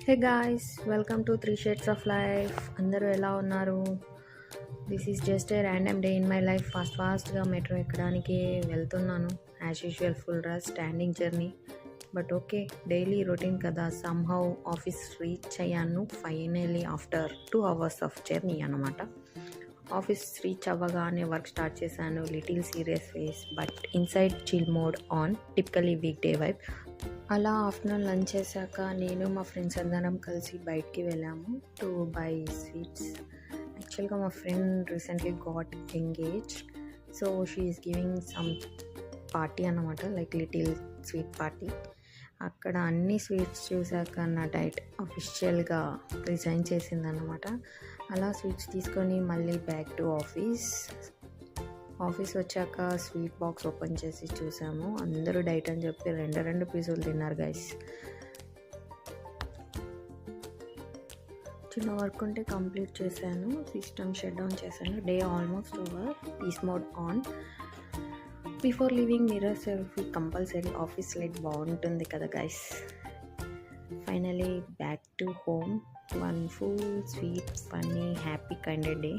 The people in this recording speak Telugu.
Hey guys, welcome to three shades of life. అందరూ ఎలా ఉన్నారు? This is just a random day in my life. ఫాస్ట్గా మెట్రో ఎక్కడానికి వెళ్తున్నాను. As usual full rush, standing journey. But okay, daily routine కదా. సమ్హౌ ఆఫీస్ రీచ్ అయ్యాను finally after 2 hours of journey అనమాట. ఆఫీస్ రీచ్ అవ్వగానే వర్క్ స్టార్ట్ చేశాను. Little serious face but inside chill mode on, typically week day vibe. అలా ఆఫ్టర్నూన్ లంచ్ చేశాక నేను మా ఫ్రెండ్స్ అందరం కలిసి బయటికి వెళ్ళాము టు బై స్వీట్స్. యాక్చువల్గా మా friend recently got engage, so she is giving some party అన్నమాట, లైక్ లిటిల్ స్వీట్ పార్టీ. అక్కడ అన్ని స్వీట్స్ చూశాక నా డైట్ అఫిషియల్గా రిజైన్ చేసిందన్నమాట. అలా స్వీట్స్ తీసుకొని మళ్ళీ బ్యాక్ టు ఆఫీస్ వచ్చాక స్వీట్ బాక్స్ ఓపెన్ చేసి చూసాము. అందరూ డైట్ అని చెప్పి రెండు పీసులు తిన్నారు గైస్. చిన్న వర్క్ ఉంటే కంప్లీట్ చేశాను. సిస్టమ్ షట్ డౌన్ చేశాను. Day almost over. Peace mode on. Before leaving mirror selfie compulsory. Office light బాగుంటుంది కదా guys. Finally back to home. One full sweet funny happy kind day.